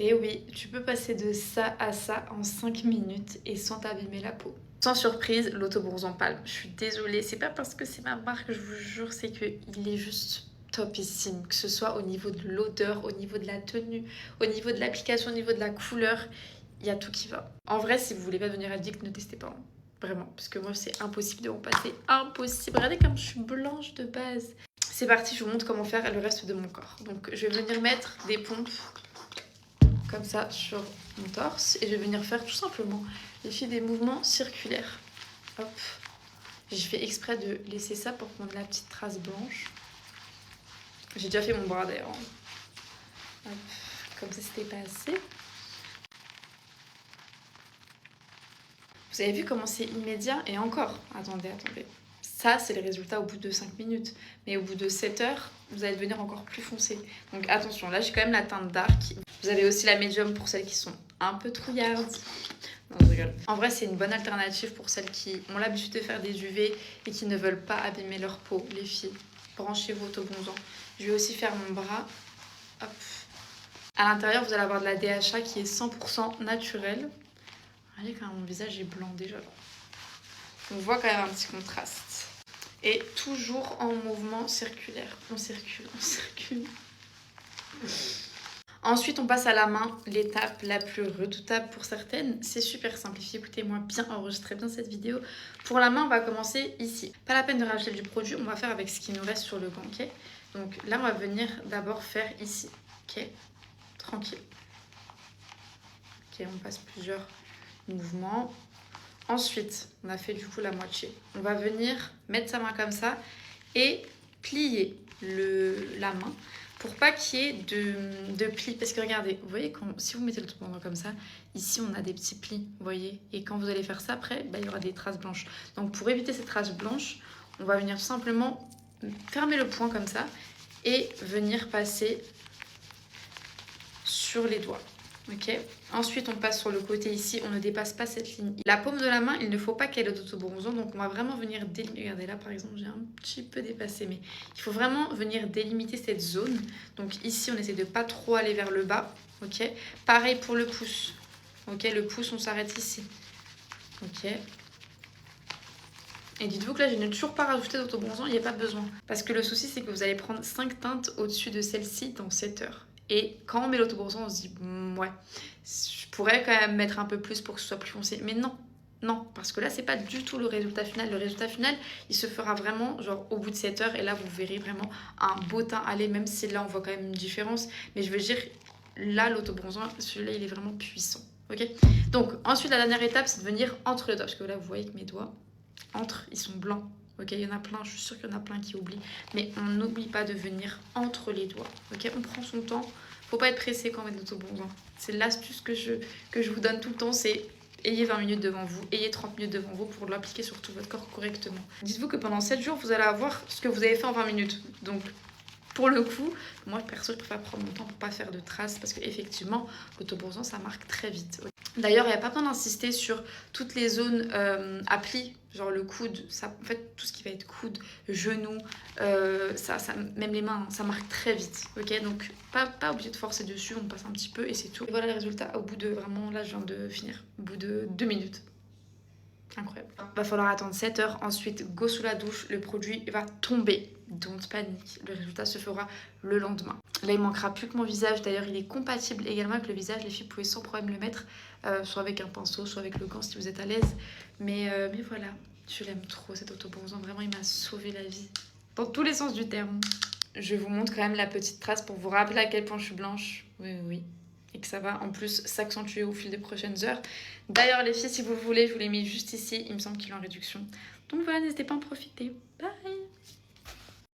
Et oui, tu peux passer de ça à ça en 5 minutes et sans t'abîmer la peau. Sans surprise, l'Auto-Bronzant Palme. Je suis désolée, c'est pas parce que c'est ma marque, je vous jure, c'est qu'il est juste topissime. Que ce soit au niveau de l'odeur, au niveau de la tenue, au niveau de l'application, au niveau de la couleur, il y a tout qui va. En vrai, si vous voulez pas devenir addict, ne testez pas. Hein. Vraiment, parce que moi, c'est impossible de m'en passer. Impossible. Regardez comme je suis blanche de base. C'est parti, je vous montre comment faire le reste de mon corps. Donc, je vais venir mettre des pompes comme ça sur mon torse et je vais venir faire tout simplement des mouvements circulaires. Hop. J'ai fait exprès de laisser ça pour prendre la petite trace blanche. J'ai déjà fait mon bras d'ailleurs. Hop. Comme ça c'était pas assez. Vous avez vu comment c'est immédiat et encore. Attendez. Ça, c'est les résultats au bout de 5 minutes. Mais au bout de 7 heures, vous allez devenir encore plus foncé. Donc attention, là j'ai quand même la teinte dark. Vous avez aussi la médium pour celles qui sont un peu trouillardes. Non, je rigole. En vrai, c'est une bonne alternative pour celles qui ont l'habitude de faire des UV et qui ne veulent pas abîmer leur peau, les filles. Branchez-vous Auto-Bronzant. Je vais aussi faire mon bras. Hop. À l'intérieur, vous allez avoir de la DHA qui est 100% naturelle. Regardez quand mon visage est blanc déjà. On voit quand même un petit contraste. Et toujours en mouvement circulaire. On circule. Ensuite, on passe à la main, l'étape la plus redoutable pour certaines. C'est super simplifié, écoutez-moi bien, enregistrez bien cette vidéo. Pour la main, on va commencer ici. Pas la peine de rajouter du produit, on va faire avec ce qui nous reste sur le gant, ok? Donc là, on va venir d'abord faire ici, ok? Tranquille. Ok, on passe plusieurs mouvements. Ensuite, on a fait du coup la moitié. On va venir mettre sa main comme ça et plier la main pour pas qu'il y ait de plis. Parce que regardez, vous voyez, si vous mettez le Auto-Bronzant comme ça, ici on a des petits plis, vous voyez. Et quand vous allez faire ça après, bah, il y aura des traces blanches. Donc pour éviter ces traces blanches, on va venir tout simplement fermer le poing comme ça et venir passer sur les doigts. Ok. Ensuite, on passe sur le côté ici, on ne dépasse pas cette ligne. La paume de la main, il ne faut pas qu'elle ait d'auto-bronzant, donc on va vraiment venir délimiter. Regardez là, par exemple, j'ai un petit peu dépassé, mais il faut vraiment venir délimiter cette zone. Donc ici, on essaie de pas trop aller vers le bas, ok. Pareil pour le pouce, ok. Le pouce, on s'arrête ici, ok. Et dites-vous que là, je n'ai toujours pas rajouté d'auto-bronzant, il n'y a pas besoin. Parce que le souci, c'est que vous allez prendre 5 teintes au-dessus de celle-ci dans 7 heures. Et quand on met l'auto-bronzant, on se dit, ouais, je pourrais quand même mettre un peu plus pour que ce soit plus foncé. Mais non, non, parce que là, c'est pas du tout le résultat final. Le résultat final, il se fera vraiment genre au bout de 7 heures. Et là, vous verrez vraiment un beau teint aller, même si là, on voit quand même une différence. Mais je veux dire, là, l'auto-bronzant, celui-là, il est vraiment puissant. Ok. Donc, ensuite, la dernière étape, c'est de venir entre les doigts. Parce que là, vous voyez que mes doigts, ils sont blancs. Ok, il y en a plein, je suis sûre qu'il y en a plein qui oublient. Mais on n'oublie pas de venir entre les doigts. Ok, on prend son temps. Faut pas être pressé quand on met de l'auto-bronzant. C'est l'astuce que je vous donne tout le temps, c'est ayez 20 minutes devant vous, ayez 30 minutes devant vous pour l'appliquer sur tout votre corps correctement. Dites-vous que pendant 7 jours, vous allez avoir ce que vous avez fait en 20 minutes. Donc, pour le coup, moi perso, je préfère prendre mon temps pour pas faire de traces parce qu'effectivement, l'auto-bronzant, ça marque très vite. D'ailleurs, il n'y a pas besoin d'insister sur toutes les zones à plis, genre le coude, ça, en fait, tout ce qui va être coude, genou, même les mains, ça marque très vite, ok? Donc, pas obligé de forcer dessus, on passe un petit peu et c'est tout. Et voilà les résultats au bout de, vraiment, là, je viens de finir, au bout de 2 minutes. Incroyable. Va falloir attendre 7 heures, ensuite go sous la douche, le produit va tomber. Don't panique, le résultat se fera le lendemain. Là il manquera plus que mon visage, d'ailleurs il est compatible également avec le visage, les filles vous pouvez sans problème le mettre, soit avec un pinceau, soit avec le gant si vous êtes à l'aise. Mais voilà, je l'aime trop cet auto-bronzant, vraiment il m'a sauvé la vie, dans tous les sens du terme. Je vous montre quand même la petite trace pour vous rappeler à quel point je suis blanche, oui. Et que ça va en plus s'accentuer au fil des prochaines heures. D'ailleurs les filles, si vous le voulez, je vous l'ai mis juste ici, il me semble qu'il est en réduction. Donc voilà, n'hésitez pas à en profiter. Bye!